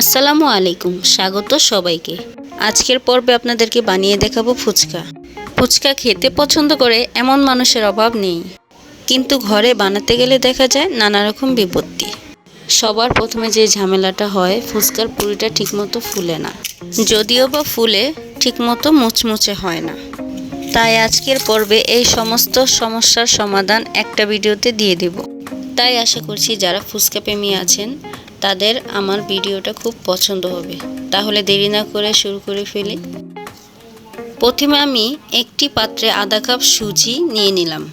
আসসালামু আলাইকুম, স্বাগত সবাইকে। আজকের পর্বে আপনাদেরকে বানিয়ে দেখাবো ফুচকা। ফুচকা খেতে পছন্দ করে এমন মানুষের অভাব নেই, কিন্তু ঘরে বানাতে গেলে দেখা যায় নানা রকম বিপত্তি। সবার প্রথমে যে ঝামেলাটা হয়, ফুচকার পুরিটা ঠিকমতো ফুলে না, যদিও বা ফুলে ঠিকমতো মুচমুচে হয় না। তাই আজকের পর্বে এই সমস্ত সমস্যার সমাধান একটা ভিডিওতে দিয়ে দেব। তাই আশা করছি যারা ফুচকা প্রেমী আছেন তাদের আমার ভিডিওটা খুব পছন্দ হবে। তাহলে দেরি না করে শুরু করে ফেলি। প্রথমে আমি একটি পাত্রে আধা কাপ সুজি নিয়ে নিলাম।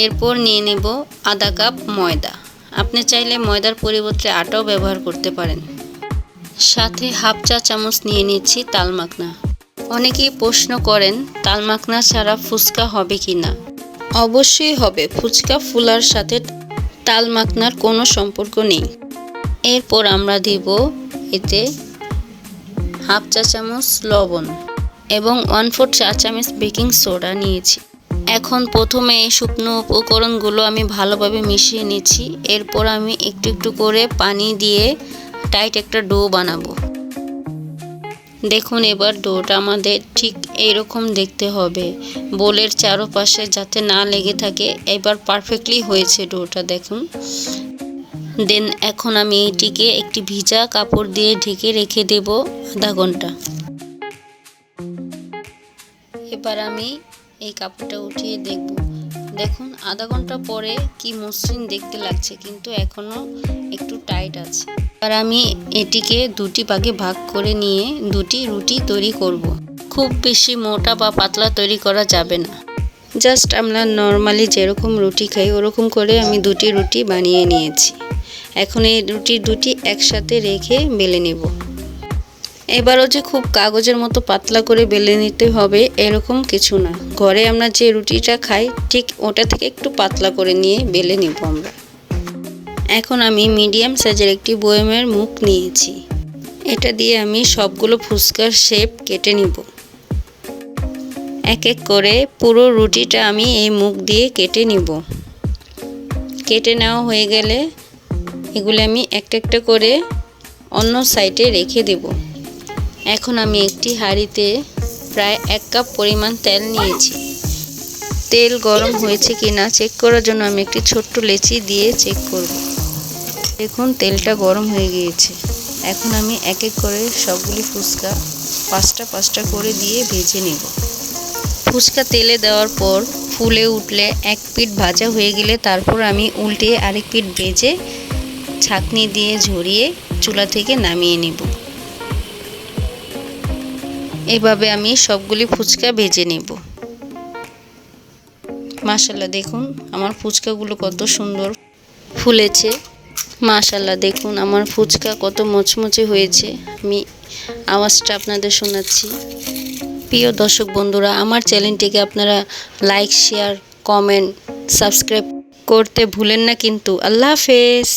এরপর নিয়ে নেব আধা কাপ ময়দা। আপনি চাইলে ময়দার পরিবর্তে আটাও ব্যবহার করতে পারেন। সাথে হাফ চা চামচ নিয়ে নিচ্ছি তাল মাখনা। অনেকেই প্রশ্ন করেন তাল মাখনা ছাড়া ফুচকা হবে কি না। অবশ্যই হবে, ফুচকা ফুলার সাথে তাল মাখনার কোনো সম্পর্ক নেই। এরপর আমরা দিব এতে হাফ চা চামচ লবণ এবং 1/4 চা চামচ বেকিং সোডা নিয়েছি। এখন প্রথমে এই শুকনো উপকরণগুলো আমি ভালোভাবে মিশিয়ে নিচ্ছি। এরপর আমি একটু একটু করে পানি দিয়ে টাইট একটা ডো বানাবো। দেখুন, এবার ডোটা আমাদের ঠিক এইরকম দেখতে হবে, বোলের চারপাশে যাতে না লেগে থাকে। এবার পারফেক্টলি হয়েছে ডোটা, দেখুন। দেন এখন আমি এইটিকে একটি ভিজা কাপড় দিয়ে ঢেকে রেখে দেব আধা ঘন্টা। এবার আমি এই কাপড়টা উঠিয়ে দেখব। দেখুন, আধা ঘন্টা পরে কি মসৃণ দেখতে লাগছে, কিন্তু এখনও একটু টাইট আছে। আর আমি এটিকে দুটি ভাগে ভাগ করে নিয়ে দুটি রুটি তৈরি করব। খুব বেশি মোটা বা পাতলা তৈরি করা যাবে না, জাস্ট আমরা নর্মালি যেরকম রুটি খাই ওরকম করে আমি দুটি রুটি বানিয়ে নিয়েছি। এখন এই রুটি দুটি একসাথে রেখে বেলে নেব। এবারও যে খুব কাগজের মতো পাতলা করে বেলে নিতে হবে এরকম কিছু না, ঘরে আমরা যে রুটিটা খাই ঠিক ওটা থেকে একটু পাতলা করে নিয়ে বেলে নেব আমরা। এখন আমি মিডিয়াম সাইজের একটি বয়মের মুখ নিয়েছি। এটা দিয়ে আমি সবগুলো ফুচকার শেপ কেটে নিব। এক এক করে পুরো রুটিটা আমি এই মুখ দিয়ে কেটে নিব। কেটে নেওয়া হয়ে গেলে এগুলো আমি একটা একটা করে অন্য সাইডে রেখে দেব। এখন আমি একটি হাঁড়িতে প্রায় 1 কাপ পরিমাণ তেল নিয়েছি। তেল গরম হয়েছে কিনা চেক করার জন্য আমি একটি ছোট্ট লেচি দিয়ে চেক করব। দেখুন, তেলটা গরম হয়ে গিয়েছে। এখন আমি এক এক করে সবগুলি ফুচকা পাঁচটা করে দিয়ে ভেজে নেব। ফুচকা তেলে দেওয়ার পর ফুলে উঠলে এক পিঠ ভাজা হয়ে গেলে তারপর আমি উল্টিয়ে আরেক পিঠ ভেজে ছাঁকনি দিয়ে ঝরিয়ে চুলা থেকে নামিয়ে নেব। এভাবে আমি সবগুলি ফুচকা ভেজে নেব। মাশাআল্লাহ, দেখুন আমার ফুচকাগুলো কত সুন্দর ফুলেছে। মাশাআল্লাহ, দেখুন আমার ফুচকা কত মুচমুচে হয়েছে। আমি আওয়াজটা আপনাদের শোনাচ্ছি। প্রিয় দর্শক বন্ধুরা, আমার চ্যানেলটিকে আপনারা লাইক, শেয়ার, কমেন্ট, সাবস্ক্রাইব করতে ভুলেন না কিন্তু। আল্লাহ হাফেজ।